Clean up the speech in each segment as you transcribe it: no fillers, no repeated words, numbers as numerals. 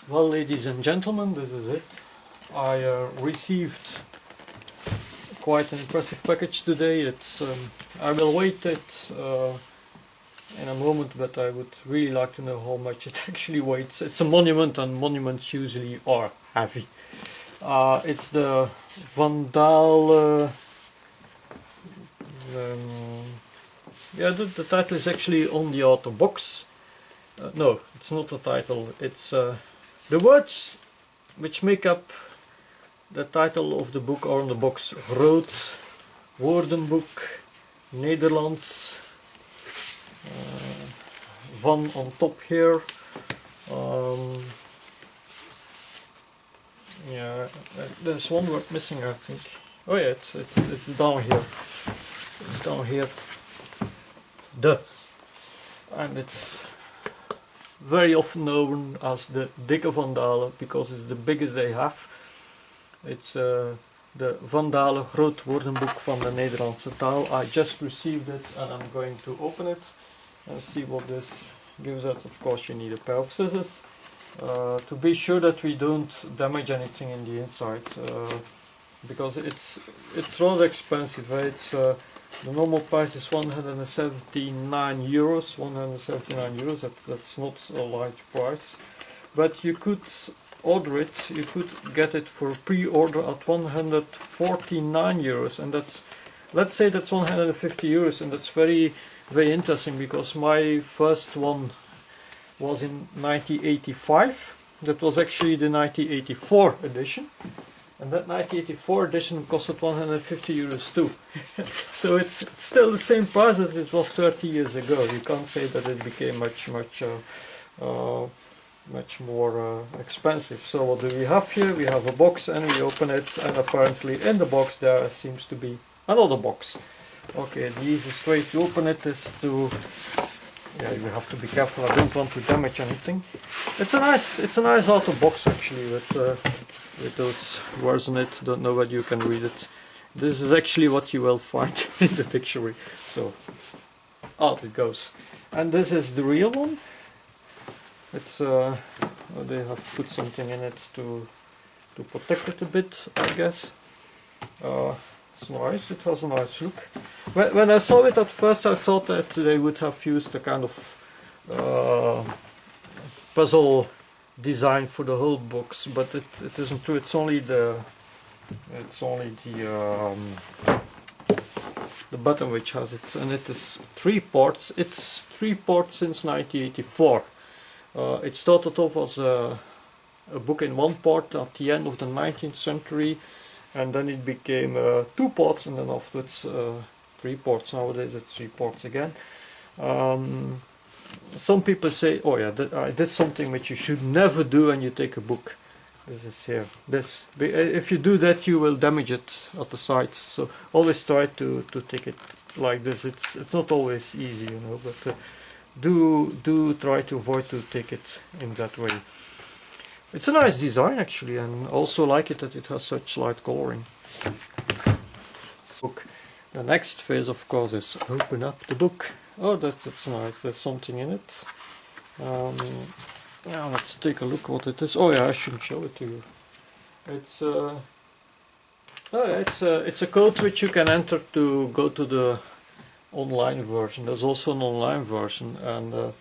Well, ladies and gentlemen, this is it. I received quite an impressive package today. I will weight it in a moment, but I would really like to know how much it actually weighs. It's a monument, and monuments usually are heavy. It's the Vandal. The title is actually on the outer box. No, it's not the title. It's the words which make up the title of the book are on the box. Groot Woordenboek, Nederlands, van on top here. Yeah, there's one word missing, I think. Oh yeah, it's down here. It's down here. And it's very often known as the Dikke Vandalen because it's the biggest they have. It's the Vandalen Groot Woordenboek van de Nederlandse Taal. I just received it and I'm going to open it and see what this gives us. Of course, you need a pair of scissors to be sure that we don't damage anything in the inside, because it's rather expensive. Right? The normal price is 179 euros. 179 euros. That's not a large price, but you could order it. You could get it for pre-order at 149 euros, and let's say that's 150 euros, and that's very interesting because my first one was in 1985. That was actually the 1984 edition. And that 1984 edition costed 150 euros too. So it's still the same price as it was 30 years ago. You can't say that it became much more expensive. So what do we have here? We have a box and we open it, and apparently in the box there seems to be another box. Okay, the easiest way to open it is to... Yeah, you have to be careful. I don't want to damage anything. It's a nice outer box actually with those words on it. Don't know whether you can read it. This is actually what you will find in the dictionary. So out it goes. And this is the real one. It's they have put something in it to protect it a bit, I guess. It's nice. It has a nice look. When I saw it at first, I thought that they would have used a kind of puzzle design for the whole box, but it isn't true. It's only the button which has it, and it is 3 parts. It's 3 parts since 1984. It started off as a book in 1 part at the end of the 19th century, and then it became 2 parts, and then afterwards 3 parts. Nowadays it's 3 parts again. Some people say, oh yeah, I did something which you should never do when you take a book. This is here. If you do that, you will damage it at the sides. So always try to take it like this. It's not always easy, you know, but do try to avoid to take it in that way. It's a nice design actually, and also like it that it has such light coloring. Book. The next phase, of course, is open up the book. Oh, that's nice. There's something in it. Yeah, let's take a look what it is. Oh yeah, I should show it to you. It's a code which you can enter to go to the online version. There's also an online version, and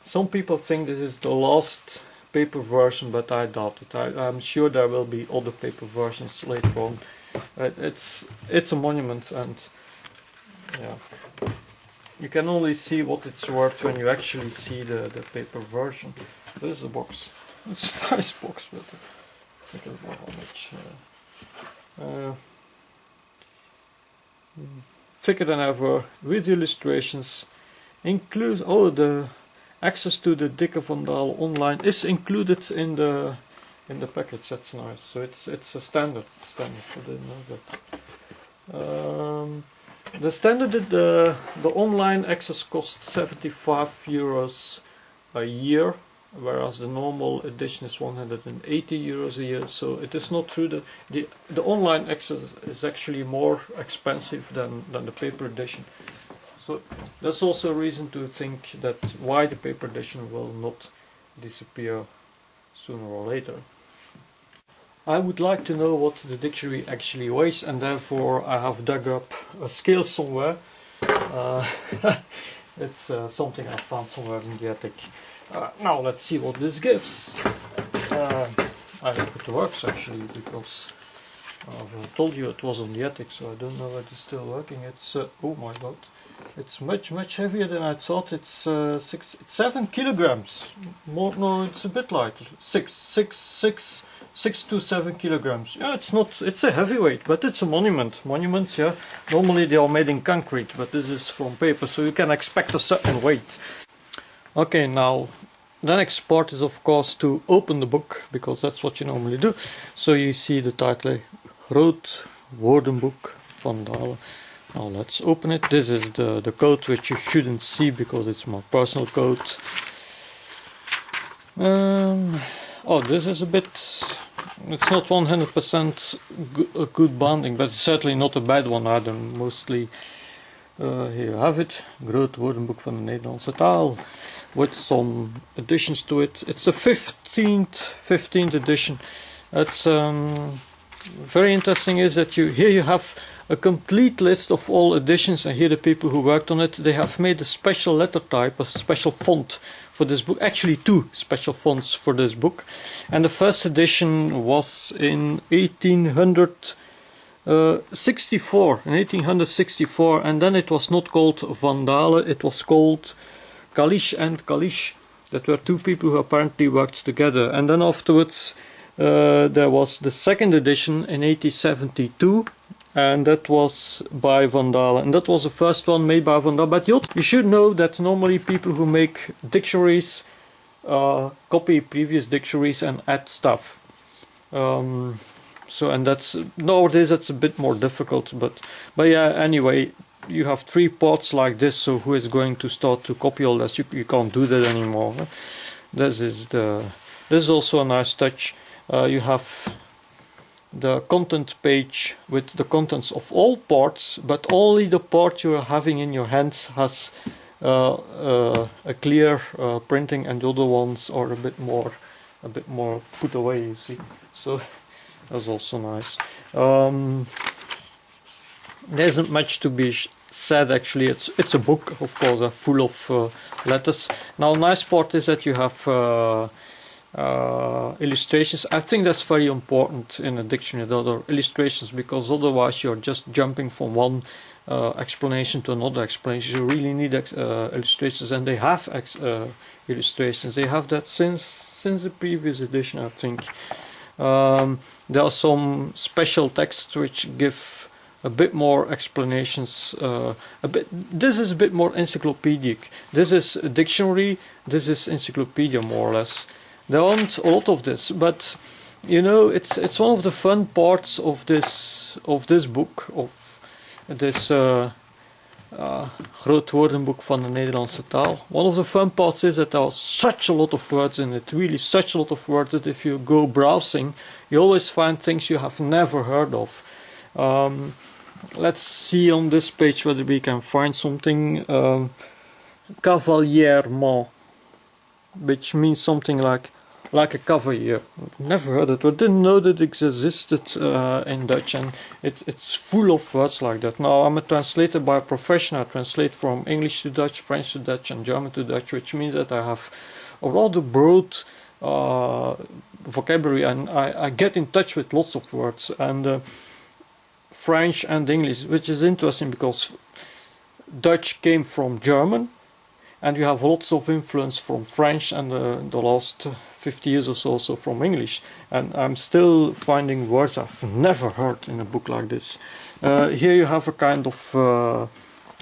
some people think this is the last paper version, but I doubt it. I'm sure there will be other paper versions later on. It's a monument, and yeah, you can only see what it's worth when you actually see the paper version. This is a box. It's a nice box, but I don't know how much. Thicker than ever, with illustrations. Includes the access to the Dikke Vandalen online is included in the package. That's nice. So it's a standard. I didn't know that. The standard, the online access costs 75 euros a year, whereas the normal edition is 180 euros a year. So it is not true that the online access is actually more expensive than the paper edition. So that's also a reason to think that why the paper edition will not disappear sooner or later. I would like to know what the dictionary actually weighs, and therefore I have dug up a scale somewhere. It's something I found somewhere in the attic. Now let's see what this gives. I hope it works actually, because I've told you it was on the attic, so I don't know if it's still working. It's oh my god, it's much heavier than I thought. It's 7 kilograms. More, no, it's a bit lighter. 6 to 7 kilograms. Yeah, it's not. It's a heavyweight, but it's a monument. Monuments, yeah. Normally they are made in concrete, but this is from paper, so you can expect a certain weight. Okay, now the next part is of course to open the book, because that's what you normally do. So you see the title, Groot Woordenboek van Dalen. Now let's open it. This is the code, which you shouldn't see because it's my personal code. Oh, this is a bit. It's not 100% a good binding, but it's certainly not a bad one either. Mostly, here you have it, Groot Woordenboek van de Nederlandse Taal, with some additions to it. It's the 15th edition. It's very interesting is that here you have a complete list of all editions, and here the people who worked on it, they have made a special letter type, a special font for this book. Actually 2 special fonts for this book. And the first edition was in 1864, and then it was not called Van Dalen, it was called Kalisch and Kalisch. That were 2 people who apparently worked together. And then afterwards there was the second edition in 1872, and that was by Van Dalen, and that was the first one made by Van Dalen. But you should know that normally people who make dictionaries copy previous dictionaries and add stuff. So, and that's nowadays that's a bit more difficult, but yeah, anyway, you have 3 parts like this, so who is going to start to copy all this? You can't do that anymore. This is also a nice touch. You have the content page with the contents of all parts, but only the part you are having in your hands has a clear printing, and the other ones are a bit more put away, you see. So that's also nice. There isn't much to be said actually. It's a book, of course, full of letters. Now, nice part is that you have illustrations. I think that's very important in a dictionary, the other illustrations, because otherwise you're just jumping from one explanation to another explanation. You really need illustrations, and they have illustrations. They have that since the previous edition, I think. There are some special texts which give a bit more explanations. This is a bit more encyclopedic. This is a dictionary. This is encyclopedia, more or less. There aren't a lot of this, but you know, it's one of the fun parts of this book, of this Groot Woordenboek van de Nederlandse Taal. One of the fun parts is that there are such a lot of words in it, really such a lot of words, that if you go browsing, you always find things you have never heard of. Let's see on this page whether we can find something. Cavalierment, which means something like a cavalier. Never heard it, or didn't know that it existed in Dutch, and it's full of words like that. Now, I'm a translator by profession. I translate from English to Dutch, French to Dutch, and German to Dutch, which means that I have a rather broad vocabulary, and I get in touch with lots of words, and French and English, which is interesting because Dutch came from German, and you have lots of influence from French, and the last 50 years or so also from English, and I'm still finding words I've never heard in a book like this. Here you have a kind of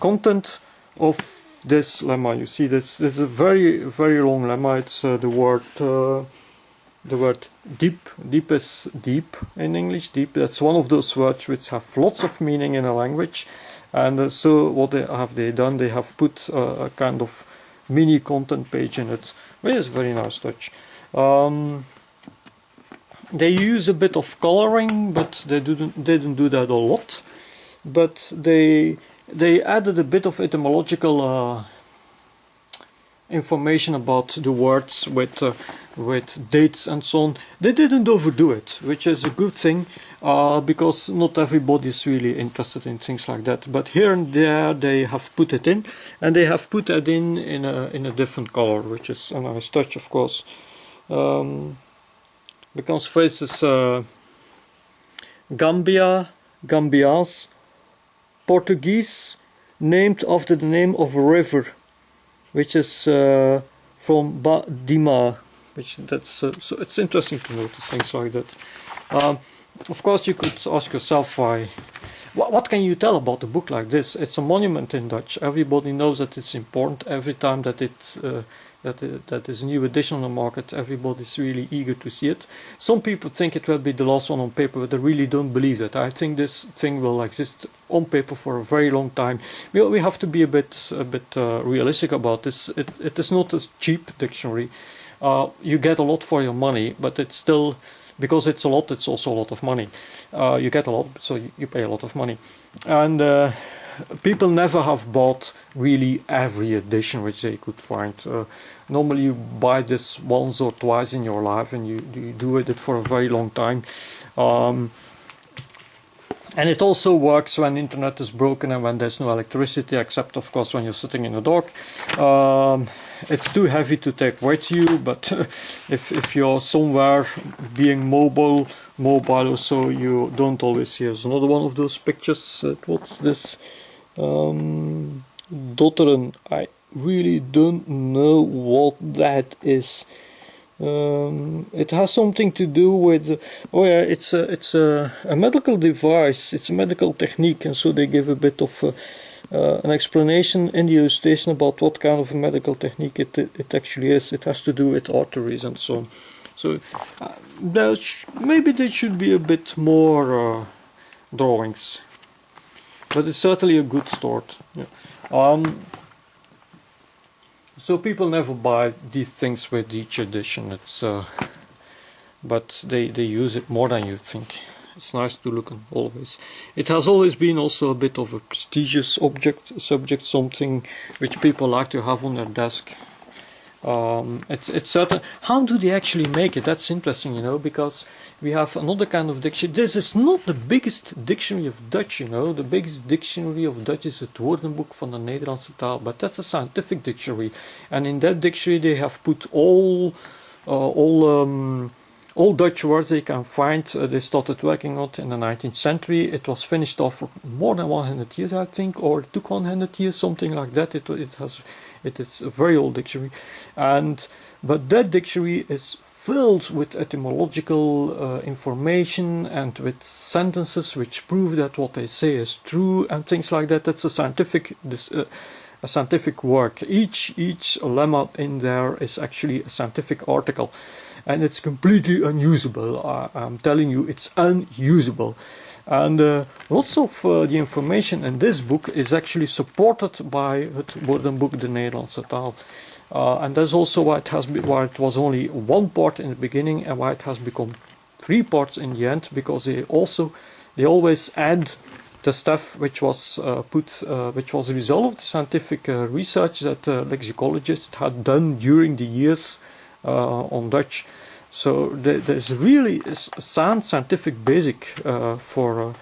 content of this lemma. You see this is a very long lemma. It's the word deep. Deep is deep in English. Deep, that's one of those words which have lots of meaning in a language. And so what they have done, they have put a kind of mini content page in it, which is a very nice touch. They use a bit of coloring, but they didn't do that a lot. But they added a bit of etymological information about the words with dates and so on. They didn't overdo it, which is a good thing, because not everybody is really interested in things like that. But here and there they have put it in, and they have put it in a different color, which is a nice touch, of course. Because for instance, Gambia's Portuguese, named after the name of a river, which is from Dima, which so it's interesting to notice things like that. Of course, you could ask yourself why. What can you tell about a book like this? It's a monument in Dutch. Everybody knows that it's important. Every time that that is a new edition on the market, everybody's really eager to see it. Some people think it will be the last one on paper, but I really don't believe that. I think this thing will exist on paper for a very long time. We have to be a bit realistic about this. It is not a cheap dictionary. You get a lot for your money, but it's still, because it's a lot, it's also a lot of money. You get a lot, so you pay a lot of money. And people never have bought really every edition which they could find. Normally you buy this once or twice in your life, and you do it for a very long time. And it also works when internet is broken and when there's no electricity, except of course when you're sitting in the dark. It's too heavy to take with you, but if you're somewhere being mobile or so, you don't always. Here's another one of those pictures. What's this? Dotteren. I really don't know what that is. It has something to do with, oh yeah, it's a medical device. It's a medical technique, and so they give a bit of an explanation in the illustration about what kind of a medical technique it actually is. It has to do with arteries and so on. So maybe there should be a bit more drawings, but it's certainly a good start. Yeah. So people never buy these things with each edition. It's but they use it more than you think. It's nice to look on always. It has always been also a bit of a prestigious subject, something which people like to have on their desk. It's certain. How do they actually make it? That's interesting, you know, because we have another kind of dictionary. This is not the biggest dictionary of Dutch, you know. The biggest dictionary of Dutch is het Woordenboek van de Nederlandse Taal, but that's a scientific dictionary. And in that dictionary they have put all Dutch words they can find. They started working on it in the 19th century. It was finished off for more than 100 years, I think, or it took 100 years, something like that. It is a very old dictionary, but that dictionary is filled with etymological information and with sentences which prove that what they say is true and things like that. That's a scientific work. Each lemma in there is actually a scientific article, and it's completely unusable. I'm telling you, it's unusable. And lots of the information in this book is actually supported by het Woordenboek de Nederlandse Taal. And that's also why it was only one part in the beginning and why it has become 3 parts in the end, because they always add the stuff which was which was a result of the scientific research that lexicologists had done during the years on Dutch. So there's really a sound scientific basic for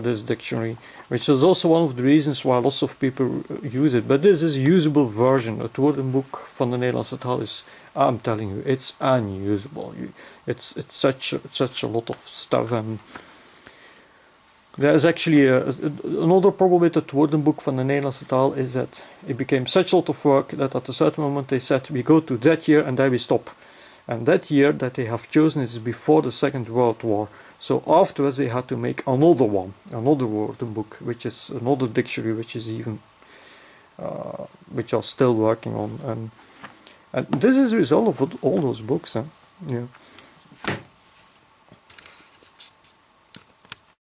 this dictionary, which is also one of the reasons why lots of people use it. But this is a usable version. Het Woordenboek van de Nederlandse Taal is, I'm telling you, it's unusable. It's such a lot of stuff. And there's actually another problem with het Woordenboek van de Nederlandse Taal is that it became such a lot of work that at a certain moment they said, we go to that year and there we stop. And that year that they have chosen is before the Second World War. So afterwards they had to make another one, another Woordenboek, which is another dictionary, which is even, which are still working on. And this is the result of all those books. Huh? Yeah.